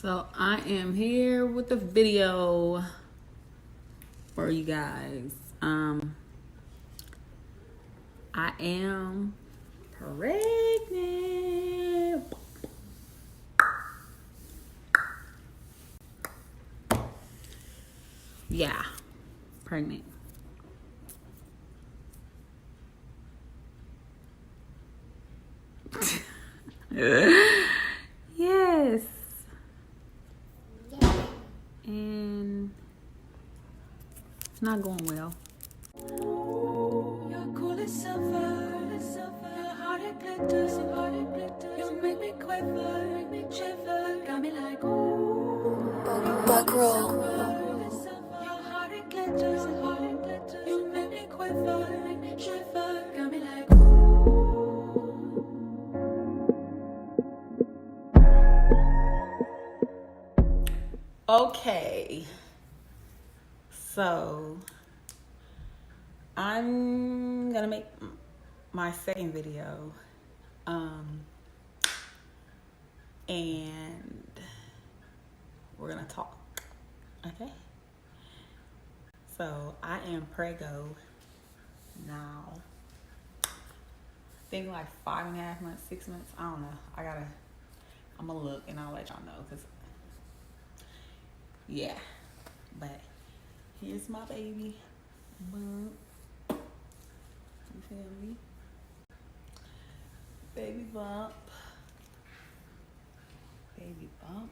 So I am here with a video for you guys. I am pregnant. Yeah, pregnant. Yes. And it's not going well. You're cool as silver, your heart it glitters, you make me quiver, make me shiver, got me like ooh. Buck roll. Your heart it glitters, you make me quiver, make me shiver, got me like ooh. Okay, so I'm gonna make my second video, and we're gonna talk. Okay, so I am prego now. I think like 5.5 months, 6 months. I don't know. I'm gonna look and I'll let y'all know, cause yeah. But here's my baby bump. You feel me? Baby bump. Baby bump.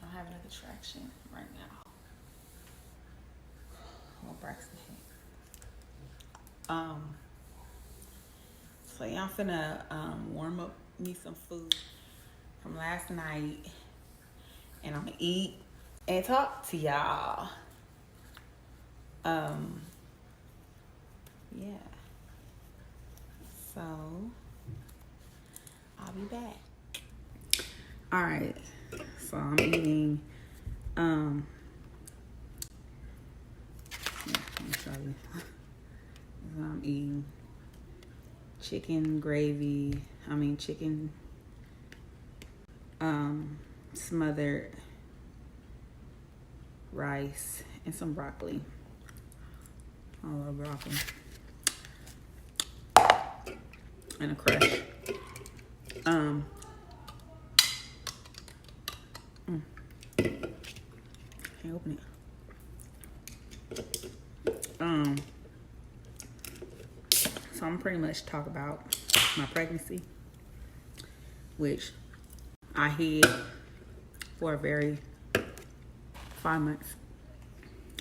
I'm having a contraction right now. Well, Braxton. So yeah, I'm finna warm up me some food from last night, and I'm gonna eat and talk to y'all. Yeah. So I'll be back. All right. So I'm eating. Let me show you. So I'm eating chicken gravy. Chicken smothered rice and some broccoli. I love broccoli. And a crush. Can't open it. So I'm pretty much talk about my pregnancy, which I hid for a very 5 months.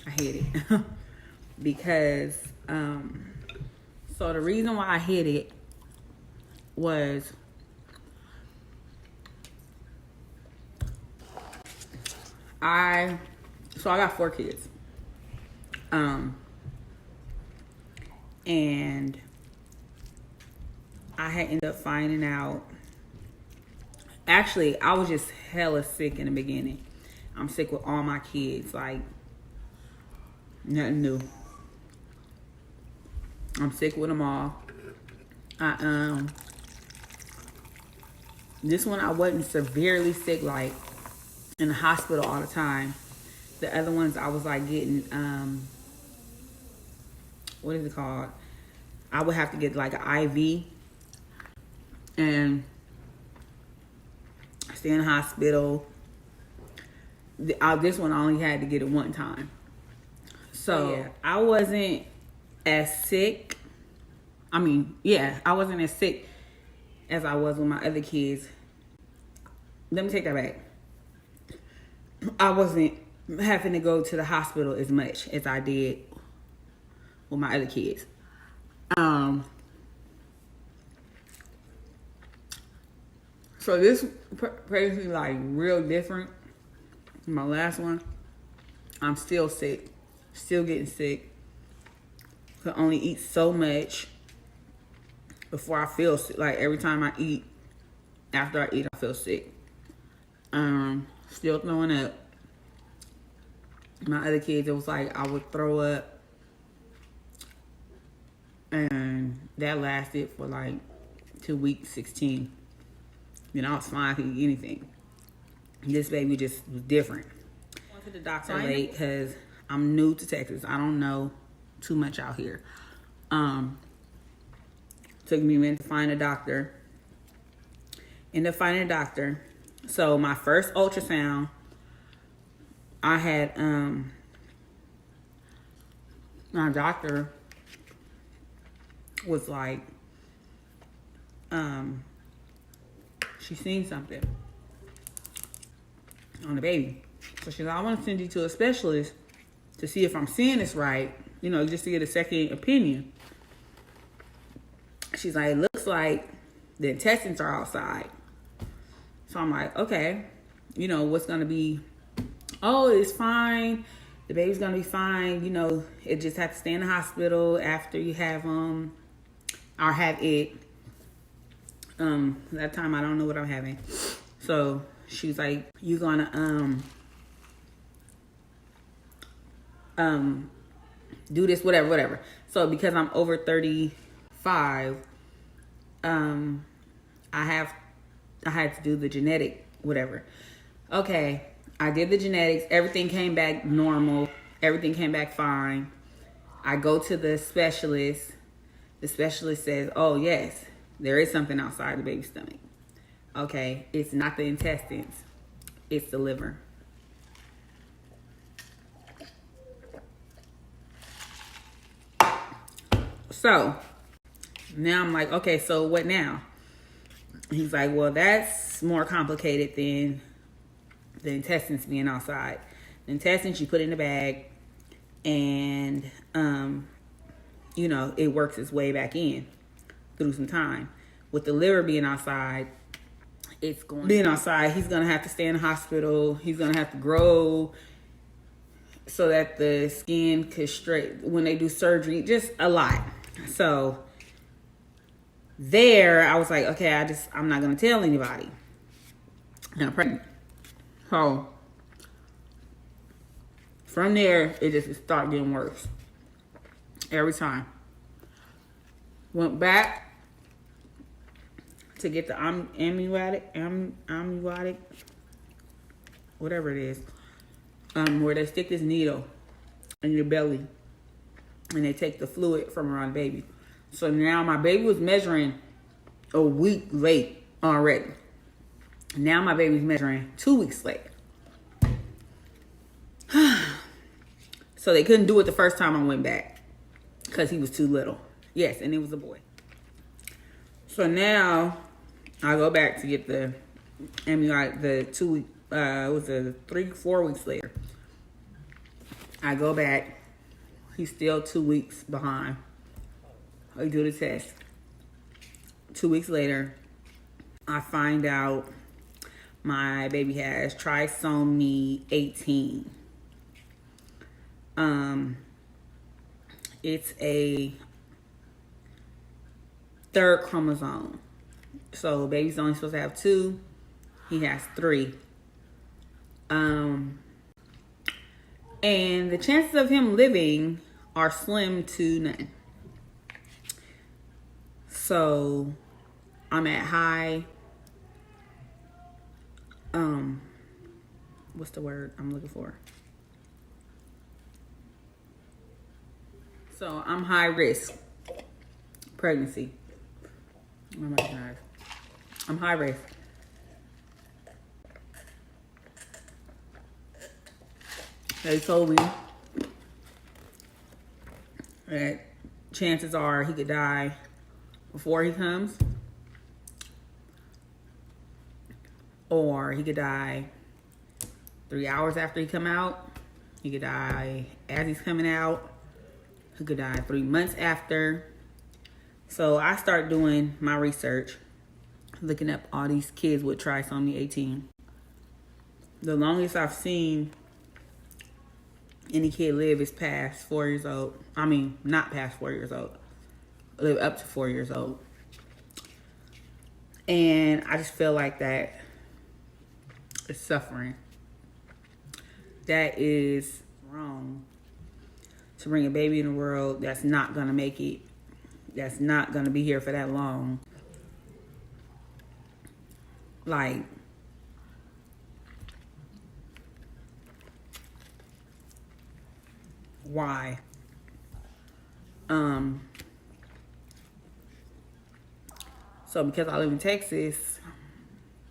I hid it because so the reason why I hid it was I got 4 kids. And I had ended up finding out. Actually, I was just hella sick in the beginning. I'm sick with all my kids, like nothing new. I'm sick with them all. This one I wasn't severely sick, like in the hospital all the time. The other ones I was like getting what is it called? I would have to get like an IV and stay in the hospital. This one I only had to get it one time. So yeah, I wasn't as sick. I wasn't as sick as I was with my other kids. Let me take that back. I wasn't having to go to the hospital as much as I did with my other kids. So this pregnancy like real different. My last one, I'm still sick, still getting sick. Could only eat so much before I feel sick. Like every time I eat, after I eat, I feel sick. Still throwing up. My other kids, it was like I would throw up, and that lasted for like 2 weeks, 16. You know, I was fine, I could eat anything. This baby just was different. I went to the doctor late because I'm new to Texas. I don't know too much out here. Took me a minute to find a doctor. Ended up finding a doctor. So my first ultrasound, I had my doctor was like, she seen something on the baby. So she's like, I want to send you to a specialist to see if I'm seeing this right, you know, just to get a second opinion. She's like, it looks like the intestines are outside. So I'm like, okay, you know, what's going to be, oh, it's fine. The baby's going to be fine. You know, it just has to stay in the hospital after you have, or have it. That time I don't know what I'm having. So she was like, you're going to, do this, whatever. So because I'm over 35, I had to do the genetic, whatever. Okay, I did the genetics. Everything came back normal. Everything came back fine. I go to the specialist. The specialist says, oh, yes, there is something outside the baby's stomach. Okay, it's not the intestines. It's the liver. So now I'm like, okay, so what now? He's like, well, that's more complicated than the intestines being outside. The intestines you put in a bag and, you know, it works its way back in through some time. With the liver being outside, he's going to have to stay in the hospital. He's going to have to grow so that the skin could when they do surgery, just a lot. So there, I was like, okay, I'm not going to tell anybody. And I'm pregnant. So from there, it just started getting worse. Every time. Went back to get the amniotic, whatever it is, where they stick this needle in your belly and they take the fluid from around the baby. So now my baby was measuring a week late already. Now my baby's measuring 2 weeks late. So they couldn't do it the first time I went back because he was too little. Yes, and it was a boy. So now I go back to get the amniotic, the 2 week, it was 3-4 weeks later. I go back. He's still 2 weeks behind. I do the test. 2 weeks later, I find out my baby has trisomy 18. It's a third chromosome. So baby's only supposed to have 2. He has 3. And the chances of him living are slim to none. So I'm at high, what's the word I'm looking for? So I'm high risk pregnancy. I'm high risk. They told me that chances are he could die before he comes, or he could die 3 hours after he come out. He could die as he's coming out. He could die 3 months after. So I start doing my research, looking up all these kids with trisomy 18. The longest I've seen any kid live is past 4 years old. I mean, not past 4 years old. Live up to 4 years old. And I just feel like that is suffering. That is wrong. To bring a baby in the world that's not going to make it. That's not going to be here for that long. Like, why? So because I live in Texas,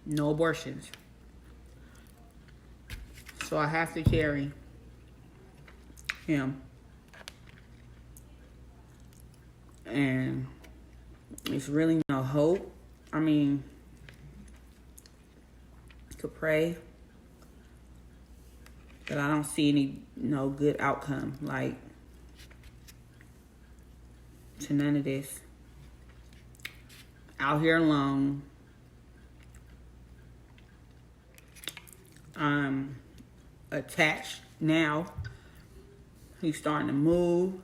no abortions. So I have to carry him. And it's really no hope. I mean, to pray, but I don't see no good outcome, like, to none of this. Out here alone. I'm attached now. He's starting to move.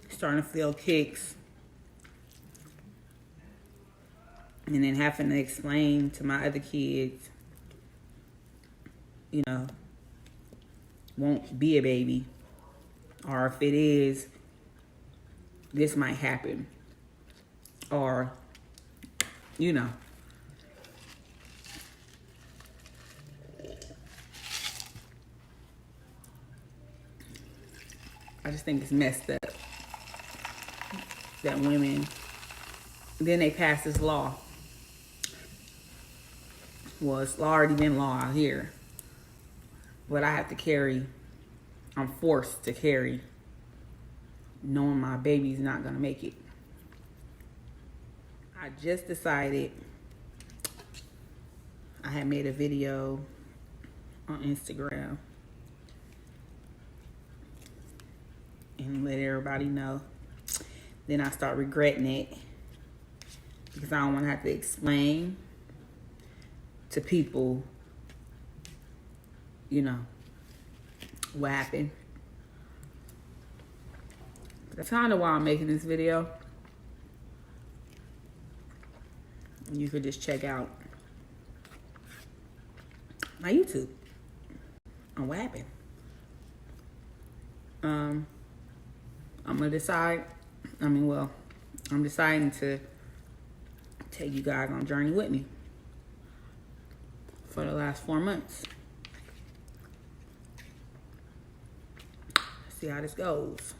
Starting to feel kicks. And then having to explain to my other kids, you know, won't be a baby. Or if it is, this might happen. Or, you know. I just think it's messed up that women, then they pass this law. Well, it's already been law out here. But I have to carry, I'm forced to carry, knowing my baby's not going to make it. I just decided, I had made a video on Instagram and let everybody know. Then I start regretting it because I don't want to have to explain to people, you know, what happened. That's kind of why I'm making this video. You could just check out my YouTube on what happened. I'm gonna decide. I'm deciding to take you guys on a journey with me for the last 4 months. See how this goes.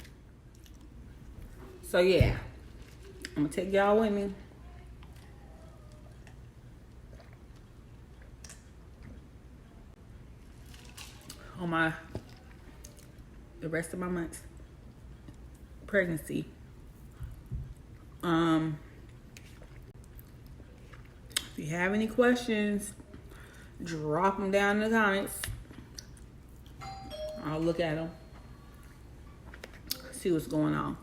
So yeah, I'm gonna take y'all with me. On the rest of my months pregnancy. If you have any questions, drop them down in the comments. I'll look at them, see what's going on.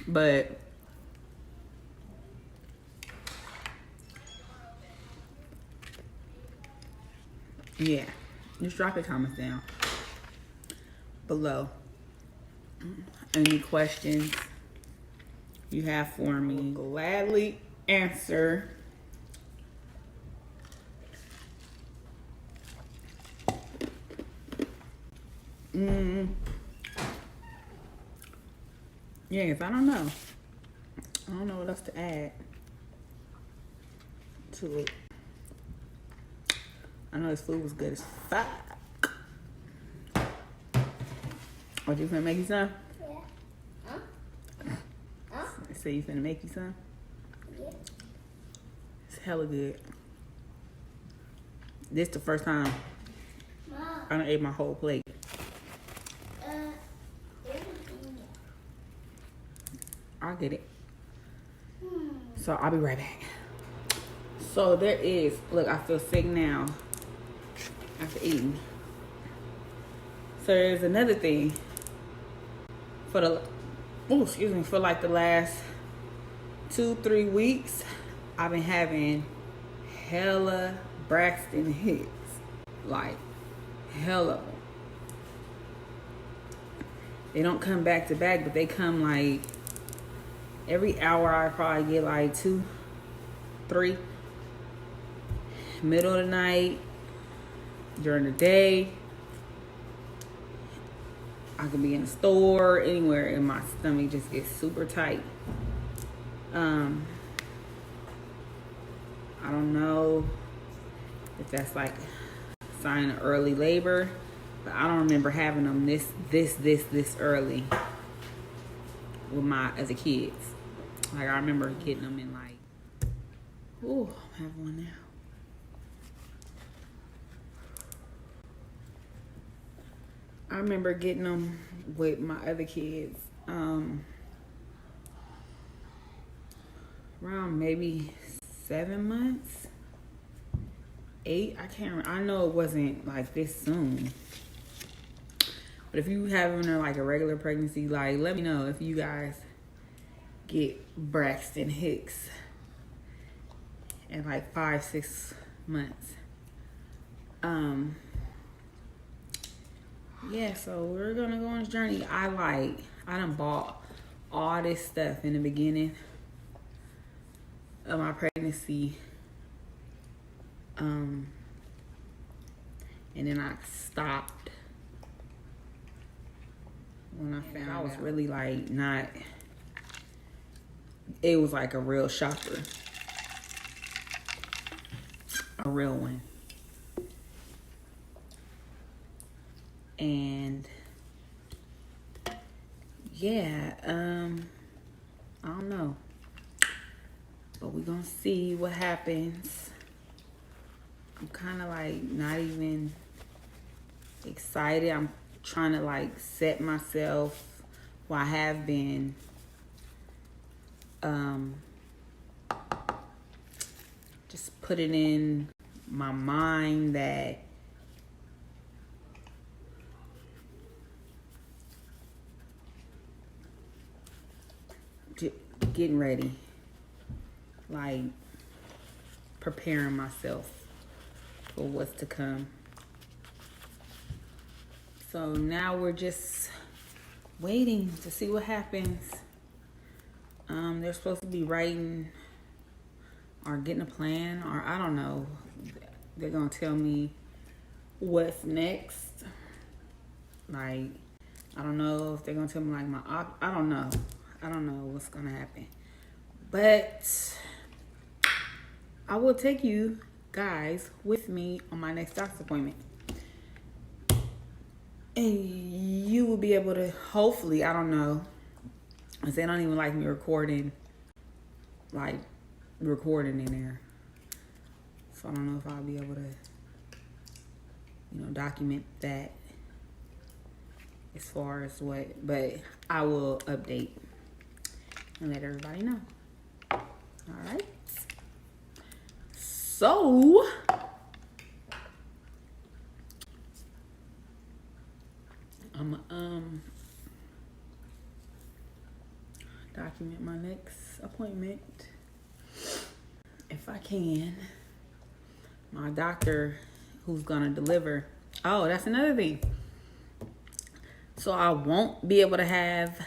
But yeah, just drop your comments down below. Any questions you have for me, gladly answer. Yeah, 'cause I don't know. I don't know what else to add to it. I know this food was good as fuck. What, you finna make you some? Yeah. Huh? So you finna make you some? Yeah. It's hella good. This the first time Mom. I done ate my whole plate. I'll get it. So I'll be right back. So there is, look, I feel sick now after eating. So there's another thing. For like the last 2-3 weeks, I've been having hella Braxton hits. Like, hella. They don't come back to back, but they come like every hour. I probably get like 2, 3. Middle of the night, during the day. I could be in the store, anywhere, and my stomach just gets super tight. I don't know if that's like a sign of early labor, but I don't remember having them this early with my other kids. Like I remember getting them in like, ooh, I have one now. I remember getting them with my other kids around maybe 7 months, 8. I can't remember. I know it wasn't like this soon. But if you having like a regular pregnancy, like let me know if you guys get Braxton Hicks in like 5-6 months. Yeah, so we're gonna go on this journey. I done bought all this stuff in the beginning of my pregnancy. And then I stopped when I found I was really like not, it was like a real shopper. A real one. And yeah, I don't know. But we're gonna see what happens. I'm kind of like not even excited. I'm trying to like set myself, well, I have been just put it in my mind that getting ready, like preparing myself for what's to come. So now we're just waiting to see what happens. They're supposed to be writing or getting a plan, or I don't know. They're gonna tell me what's next. Like, I don't know if they're gonna tell me like I don't know. I don't know what's gonna happen. But I will take you guys with me on my next doctor's appointment. And you will be able to, hopefully, I don't know, because they don't even like me recording in there. So I don't know if I'll be able to, document that as far as what, but I will update and let everybody know. All right. So, I'm document my next appointment if I can. My doctor who's gonna deliver. Oh, that's another thing. So I won't be able to have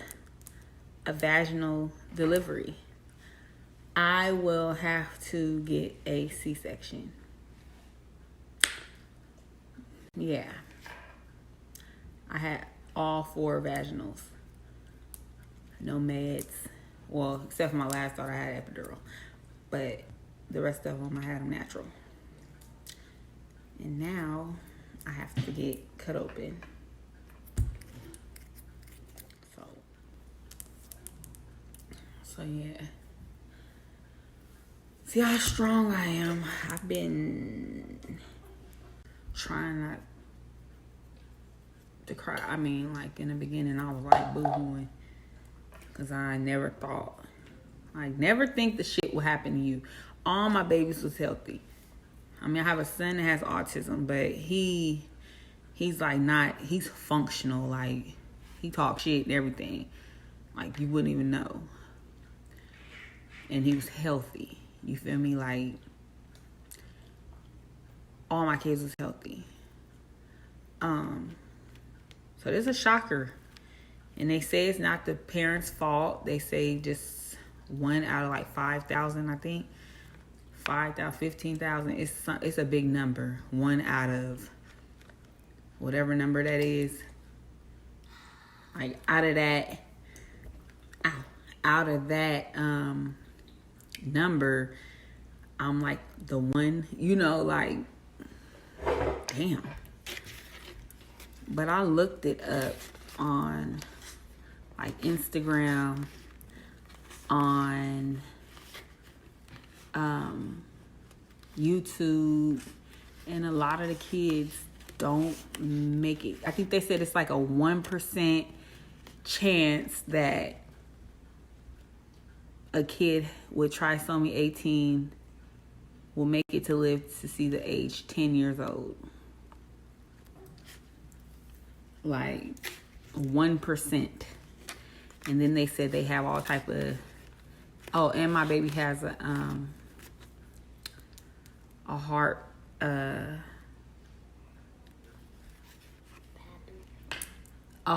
a vaginal delivery. I will have to get a C-section. Yeah. I had all 4 vaginals. No meds. Well, except for my last daughter, I had epidural. But the rest of them, I had them natural. And now I have to get cut open. So yeah. See how strong I am. I've been trying not to cry. I mean, like in the beginning, I was like boo-hooing. Because I never thought. Like, never think the shit will happen to you. All my babies was healthy. I mean, I have a son that has autism, but he's like not, he's functional. Like, he talks shit and everything. Like, you wouldn't even know. And he was healthy. You feel me? Like, all my kids was healthy. So this is a shocker. And they say it's not the parents' fault. They say just 1 out of like 5,000, I think. 5,000, 15,000. It's a big number. 1 out of whatever number that is. Like out of that number, I'm like the one, you know, like, damn. But I looked it up on like Instagram, on YouTube, and a lot of the kids don't make it. I think they said it's like a 1% chance that a kid with trisomy 18 will make it to live to see the age 10 years old. Like 1%. And then they said they have all type of, oh, and my baby has a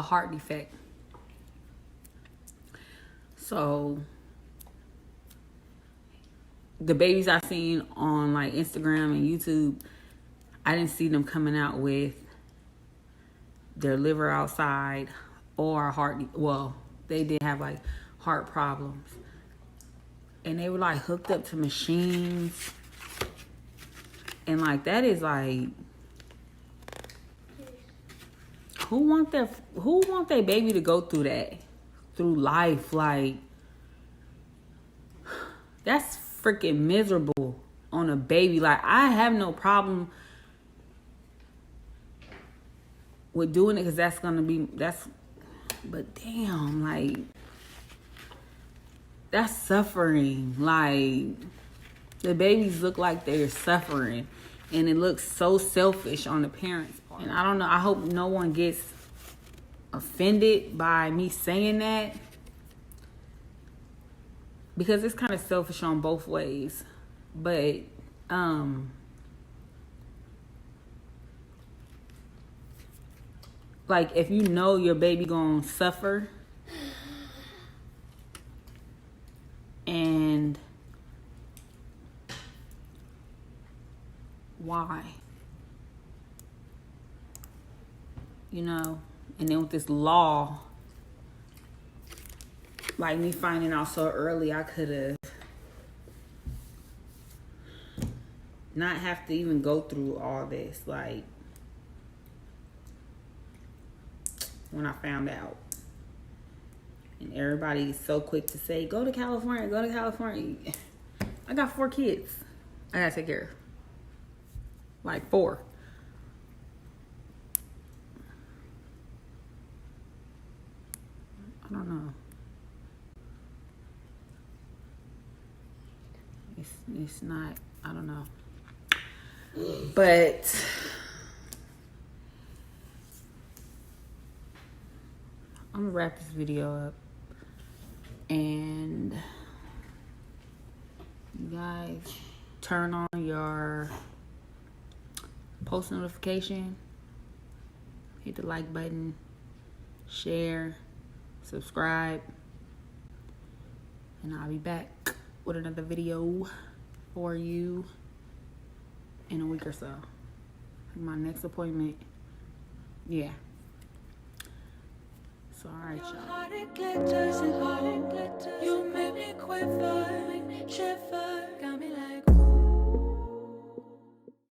heart defect. So the babies I've seen on like Instagram and YouTube, I didn't see them coming out with their liver outside or well, they did have like heart problems. And they were like hooked up to machines. And like that is like, who want their baby to go through that? Through life, like that's freaking miserable on a baby. Like I have no problem with doing it, because but damn, like that's suffering. Like the babies look like they're suffering, and it looks so selfish on the parents' part. And I don't know, I hope no one gets offended by me saying that, because it's kind of selfish on both ways. But like if you know your baby gonna suffer, and why, you know? And then with this law, like me finding out so early, I could have not have to even go through all this. Like when I found out, and everybody's so quick to say, go to California, go to California. I got 4 kids I gotta take care of. Like 4. I don't know. It's not, I don't know. But I'm gonna wrap this video up. And you guys turn on your post notification, hit the like button, share, subscribe, and I'll be back with another video for you in a week or so. My next appointment, yeah. So alright, y'all. You make me quiver, shiver, got me like